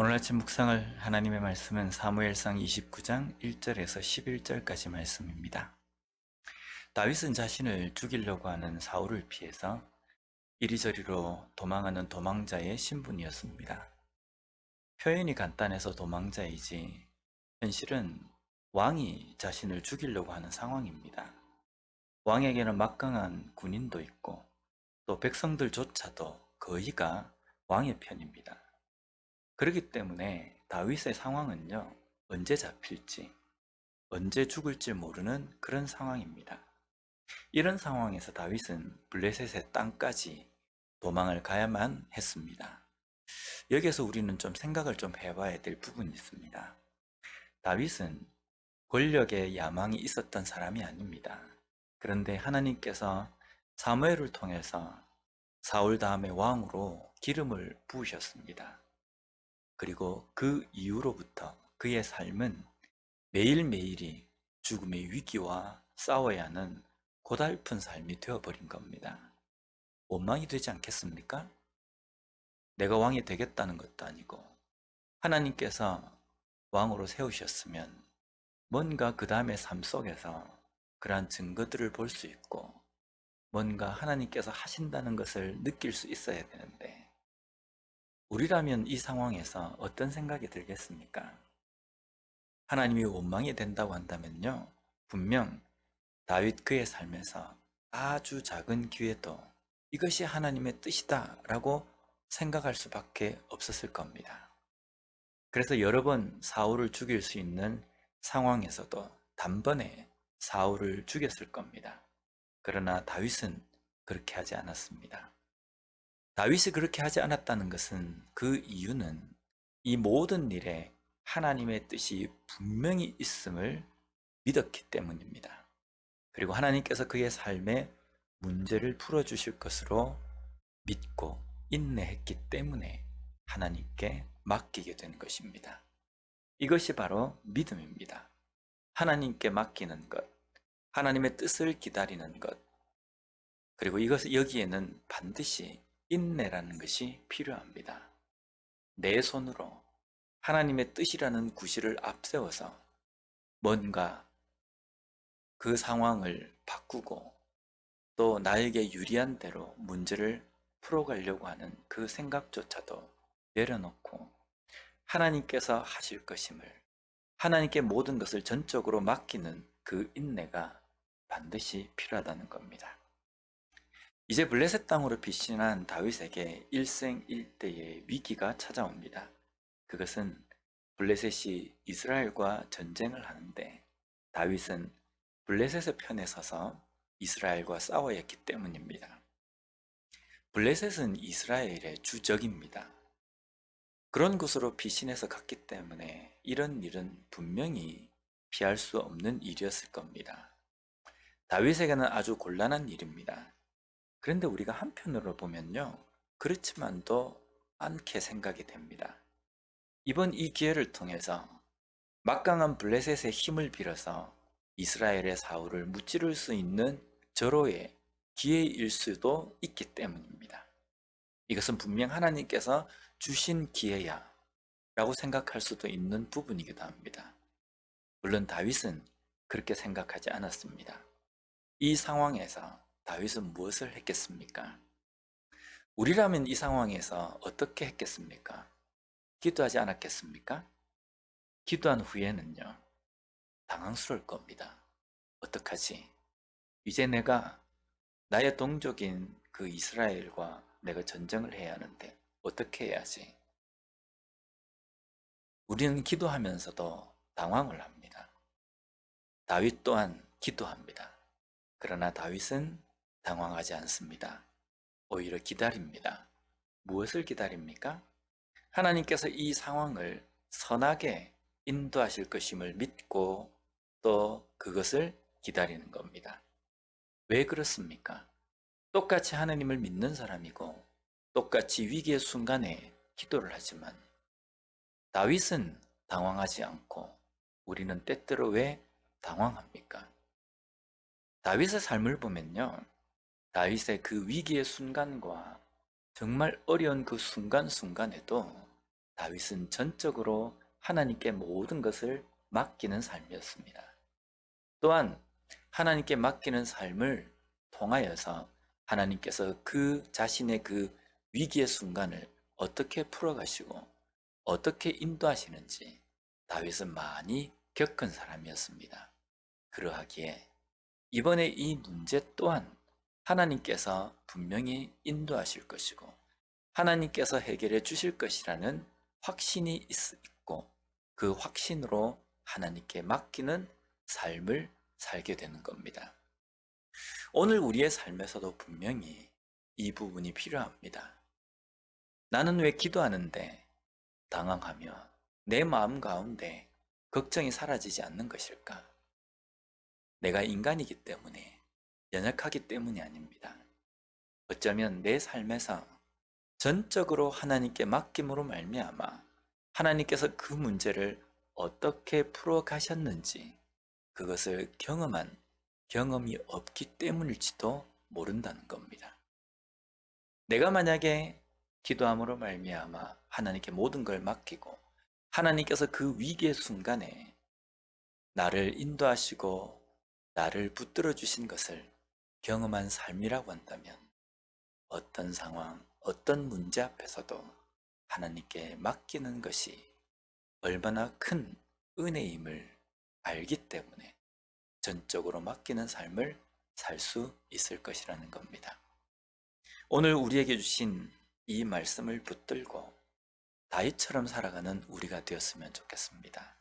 오늘 아침 묵상할 하나님의 말씀은 사무엘상 29장 1절에서 11절까지 말씀입니다. 다윗은 자신을 죽이려고 하는 사울을 피해서 이리저리로 도망하는 도망자의 신분이었습니다. 표현이 간단해서 도망자이지 현실은 왕이 자신을 죽이려고 하는 상황입니다. 왕에게는 막강한 군인도 있고 또 백성들조차도 거의가 왕의 편입니다. 그렇기 때문에 다윗의 상황은요, 언제 잡힐지, 언제 죽을지 모르는 그런 상황입니다. 이런 상황에서 다윗은 블레셋의 땅까지 도망을 가야만 했습니다. 여기에서 우리는 좀 생각을 좀 해봐야 될 부분이 있습니다. 다윗은 권력에 야망이 있었던 사람이 아닙니다. 그런데 하나님께서 사무엘을 통해서 사울 다음에 왕으로 기름을 부으셨습니다. 그리고 그 이후로부터 그의 삶은 매일매일이 죽음의 위기와 싸워야 하는 고달픈 삶이 되어버린 겁니다. 원망이 되지 않겠습니까? 내가 왕이 되겠다는 것도 아니고 하나님께서 왕으로 세우셨으면 뭔가 그 다음의 삶 속에서 그러한 증거들을 볼 수 있고 뭔가 하나님께서 하신다는 것을 느낄 수 있어야 되는데 우리라면 이 상황에서 어떤 생각이 들겠습니까? 하나님이 원망이 된다고 한다면요, 분명 다윗 그의 삶에서 아주 작은 기회도 이것이 하나님의 뜻이다 라고 생각할 수밖에 없었을 겁니다. 그래서 여러 번 사울을 죽일 수 있는 상황에서도 단번에 사울을 죽였을 겁니다. 그러나 다윗은 그렇게 하지 않았습니다. 다윗이 그렇게 하지 않았다는 것은 그 이유는 이 모든 일에 하나님의 뜻이 분명히 있음을 믿었기 때문입니다. 그리고 하나님께서 그의 삶에 문제를 풀어주실 것으로 믿고 인내했기 때문에 하나님께 맡기게 된 것입니다. 이것이 바로 믿음입니다. 하나님께 맡기는 것, 하나님의 뜻을 기다리는 것, 그리고 여기에는 반드시 인내라는 것이 필요합니다. 내 손으로 하나님의 뜻이라는 구실을 앞세워서 뭔가 그 상황을 바꾸고 또 나에게 유리한 대로 문제를 풀어가려고 하는 그 생각조차도 내려놓고 하나님께서 하실 것임을, 하나님께 모든 것을 전적으로 맡기는 그 인내가 반드시 필요하다는 겁니다. 이제 블레셋 땅으로 피신한 다윗에게 일생일대의 위기가 찾아옵니다. 그것은 블레셋이 이스라엘과 전쟁을 하는데 다윗은 블레셋의 편에 서서 이스라엘과 싸워야 했기 때문입니다. 블레셋은 이스라엘의 주적입니다. 그런 곳으로 피신해서 갔기 때문에 이런 일은 분명히 피할 수 없는 일이었을 겁니다. 다윗에게는 아주 곤란한 일입니다. 그런데 우리가 한편으로 보면요, 그렇지만도 않게 생각이 됩니다. 이번 이 기회를 통해서 막강한 블레셋의 힘을 빌어서 이스라엘의 사울을 무찌를 수 있는 절호의 기회일 수도 있기 때문입니다. 이것은 분명 하나님께서 주신 기회야 라고 생각할 수도 있는 부분이기도 합니다. 물론 다윗은 그렇게 생각하지 않았습니다. 이 상황에서 다윗은 무엇을 했겠습니까? 우리라면 이 상황에서 어떻게 했겠습니까? 기도하지 않았겠습니까? 기도한 후에는요, 당황스러울 겁니다. 어떡하지? 이제 내가 나의 동족인 그 이스라엘과 내가 전쟁을 해야 하는데 어떻게 해야지? 우리는 기도하면서도 당황을 합니다. 다윗 또한 기도합니다. 그러나 다윗은 당황하지 않습니다. 오히려 기다립니다. 무엇을 기다립니까? 하나님께서 이 상황을 선하게 인도하실 것임을 믿고 또 그것을 기다리는 겁니다. 왜 그렇습니까? 똑같이 하나님을 믿는 사람이고 똑같이 위기의 순간에 기도를 하지만 다윗은 당황하지 않고 우리는 때때로 왜 당황합니까? 다윗의 삶을 보면요, 다윗의 그 위기의 순간과 정말 어려운 그 순간순간에도 다윗은 전적으로 하나님께 모든 것을 맡기는 삶이었습니다. 또한 하나님께 맡기는 삶을 통하여서 하나님께서 그 자신의 그 위기의 순간을 어떻게 풀어가시고 어떻게 인도하시는지 다윗은 많이 겪은 사람이었습니다. 그러하기에 이번에 이 문제 또한 하나님께서 분명히 인도하실 것이고 하나님께서 해결해 주실 것이라는 확신이 있고 그 확신으로 하나님께 맡기는 삶을 살게 되는 겁니다. 오늘 우리의 삶에서도 분명히 이 부분이 필요합니다. 나는 왜 기도하는데 당황하며 내 마음 가운데 걱정이 사라지지 않는 것일까? 내가 인간이기 때문에, 연약하기 때문이 아닙니다. 어쩌면 내 삶에서 전적으로 하나님께 맡김으로 말미암아 하나님께서 그 문제를 어떻게 풀어 가셨는지 그것을 경험한 경험이 없기 때문일지도 모른다는 겁니다. 내가 만약에 기도함으로 말미암아 하나님께 모든 걸 맡기고 하나님께서 그 위기의 순간에 나를 인도하시고 나를 붙들어 주신 것을 경험한 삶이라고 한다면 어떤 상황, 어떤 문제 앞에서도 하나님께 맡기는 것이 얼마나 큰 은혜임을 알기 때문에 전적으로 맡기는 삶을 살 수 있을 것이라는 겁니다. 오늘 우리에게 주신 이 말씀을 붙들고 다윗처럼 살아가는 우리가 되었으면 좋겠습니다.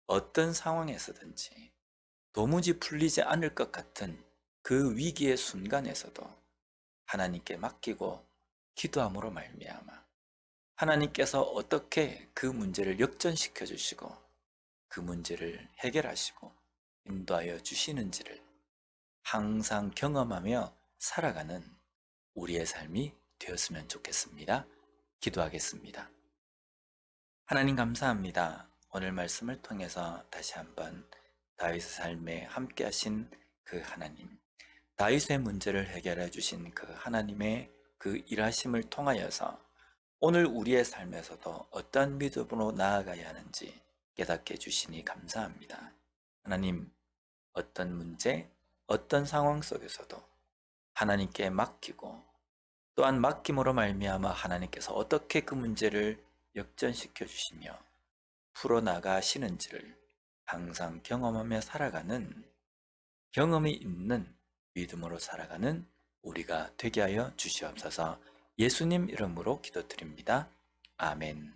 어떤 상황에서든지 도무지 풀리지 않을 것 같은 그 위기의 순간에서도 하나님께 맡기고 기도함으로 말미암아 하나님께서 어떻게 그 문제를 역전시켜 주시고 그 문제를 해결하시고 인도하여 주시는지를 항상 경험하며 살아가는 우리의 삶이 되었으면 좋겠습니다. 기도하겠습니다. 하나님 감사합니다. 오늘 말씀을 통해서 다시 한번 다윗의 삶에 함께 하신 그 하나님, 다윗의 문제를 해결해 주신 그 하나님의 그 일하심을 통하여서 오늘 우리의 삶에서도 어떤 믿음으로 나아가야 하는지 깨닫게 해주시니 감사합니다. 하나님, 어떤 문제, 어떤 상황 속에서도 하나님께 맡기고 또한 맡김으로 말미암아 하나님께서 어떻게 그 문제를 역전시켜 주시며 풀어나가시는지를 항상 경험하며 살아가는 경험이 있는 믿음으로 살아가는 우리가 되게 하여 주시옵소서. 예수님 이름으로 기도드립니다. 아멘.